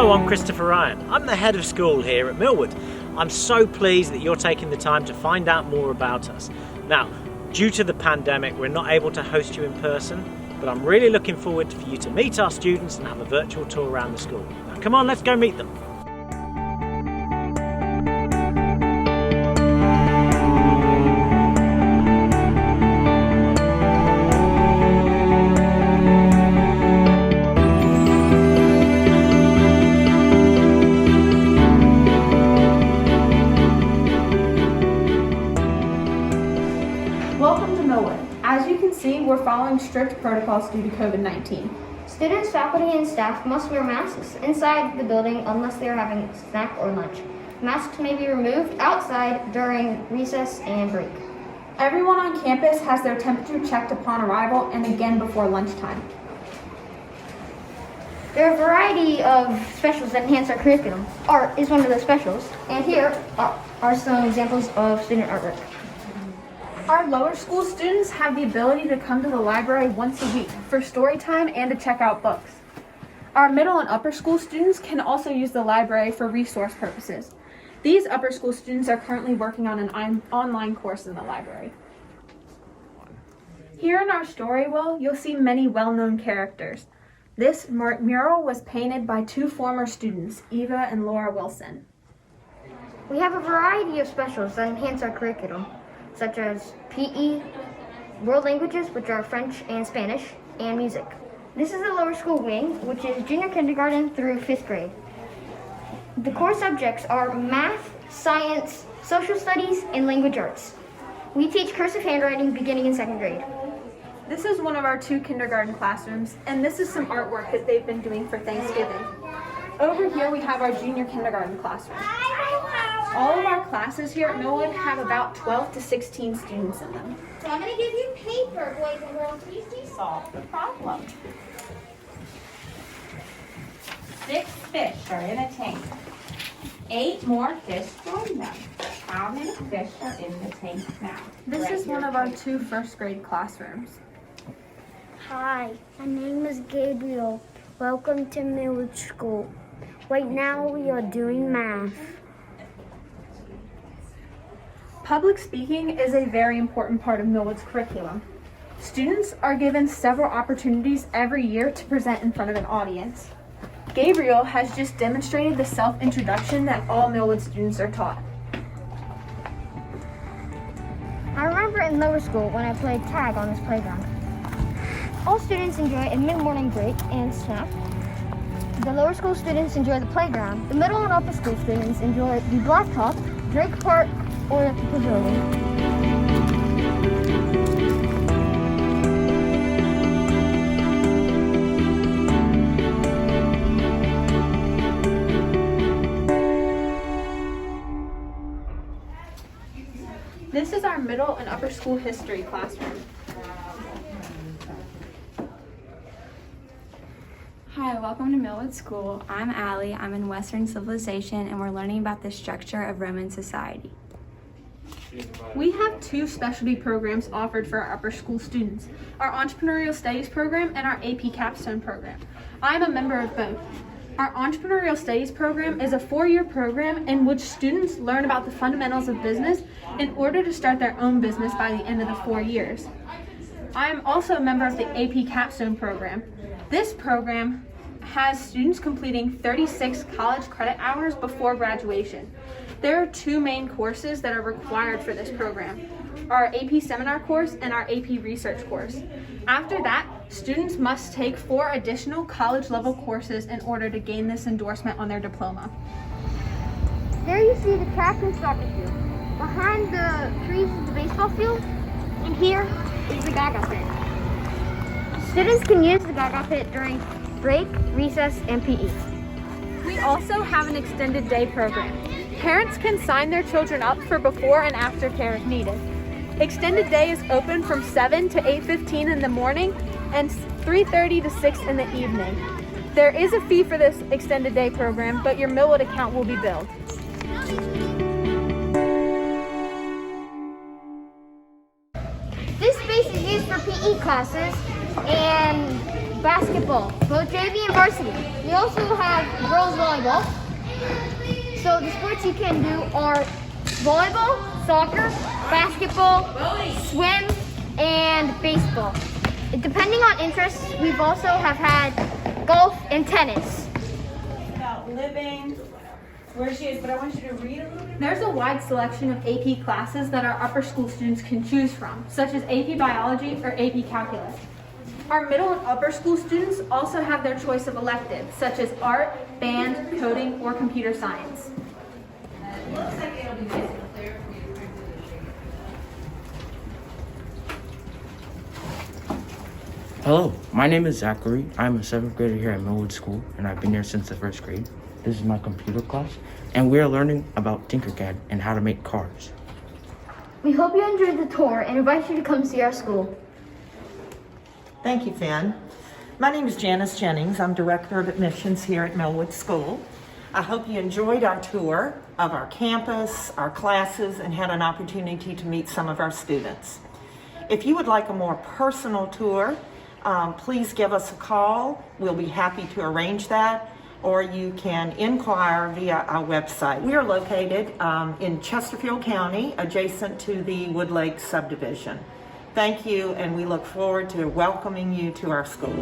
Hello, I'm Christopher Ryan. I'm the head of school here at Millwood. I'm so pleased that you're taking the time to find out more about us. Now, due to the pandemic, we're not able to host you in person, but I'm really looking forward for you to meet our students and have a virtual tour around the school. Now, come on, let's go meet them. Welcome to Millwood. As you can see, we're following strict protocols due to COVID-19. Students, faculty, and staff must wear masks inside the building unless they are having a snack or lunch. Masks may be removed outside during recess and break. Everyone on campus has their temperature checked upon arrival and again before lunchtime. There are a variety of specials that enhance our curriculum. Art is one of those specials, and here are some examples of student artwork. Our lower school students have the ability to come to the library once a week for story time and to check out books. Our middle and upper school students can also use the library for resource purposes. These upper school students are currently working on an online course in the library. Here in our story wheel, you'll see many well-known characters. This mural was painted by two former students, Eva and Laura Wilson. We have a variety of specials that enhance our curriculum, such as PE, world languages, which are French and Spanish, and music. This is the lower school wing, which is junior kindergarten through 5th grade. The core subjects are math, science, social studies, and language arts. We teach cursive handwriting beginning in 2nd grade. This is one of our 2 kindergarten classrooms, and this is some artwork that they've been doing for Thanksgiving. Over here we have our junior kindergarten classroom. All of our classes here at Millwood have about 12 to 16 students in them. So I'm going to give you paper, boys and girls. Please Solve the problem. 6 fish are in a tank. 8 more fish join them. How many fish are in the tank now? This is one of our 2 first grade classrooms. Hi, my name is Gabriel. Welcome to Millwood School. Right now we are doing math. Public speaking is a very important part of Millwood's curriculum. Students are given several opportunities every year to present in front of an audience. Gabriel has just demonstrated the self-introduction that all Millwood students are taught. I remember in lower school when I played tag on this playground. All students enjoy a mid-morning break and snack. The lower school students enjoy the playground. The middle and upper school students enjoy the blacktop, Drake Park, or the pavilion. This is our middle and upper school history classroom. Hi, welcome to Millwood School. I'm Allie. I'm in Western Civilization and we're learning about the structure of Roman society. We have 2 specialty programs offered for our upper school students, our Entrepreneurial Studies program and our AP Capstone program. I am a member of both. Our Entrepreneurial Studies program is a 4-year program in which students learn about the fundamentals of business in order to start their own business by the end of the 4 years. I am also a member of the AP Capstone program. This program has students completing 36 college credit hours before graduation. There are 2 main courses that are required for this program, our AP Seminar course and our AP Research course. After that, students must take 4 additional college-level courses in order to gain this endorsement on their diploma. There you see the track and soccer field. Behind the trees is the baseball field, and here is the Gaga pit. Students can use the Gaga pit during break, recess, and PE. We also have an extended day program. Parents can sign their children up for before and after care if needed. Extended day is open from 7 to 8:15 in the morning and 3:30 to 6 in the evening. There is a fee for this extended day program, but your Millwood account will be billed. This space is used for PE classes, and basketball, both JV and varsity. We also have girls volleyball. So the sports you can do are volleyball, soccer, basketball, swim, and baseball. Depending on interests, we've also have had golf and tennis. About living where she is, but I want you to read a little bit. There's a wide selection of AP classes that our upper school students can choose from, such as AP Biology or AP Calculus. Our middle and upper school students also have their choice of electives, such as art, band, coding, or computer science. It looks like it'll be nice and clear for you to print it. Hello, my name is Zachary. I'm a 7th grader here at Millwood School, and I've been here since the 1st grade. This is my computer class, and we are learning about Tinkercad and how to make cars. We hope you enjoyed the tour and invite you to come see our school. Thank you, Finn. My name is Janice Jennings. I'm Director of Admissions here at Millwood School. I hope you enjoyed our tour of our campus, our classes, and had an opportunity to meet some of our students. If you would like a more personal tour, please give us a call. We'll be happy to arrange that, or you can inquire via our website. We are located in Chesterfield County, adjacent to the Wood Lake subdivision. Thank you, and we look forward to welcoming you to our school.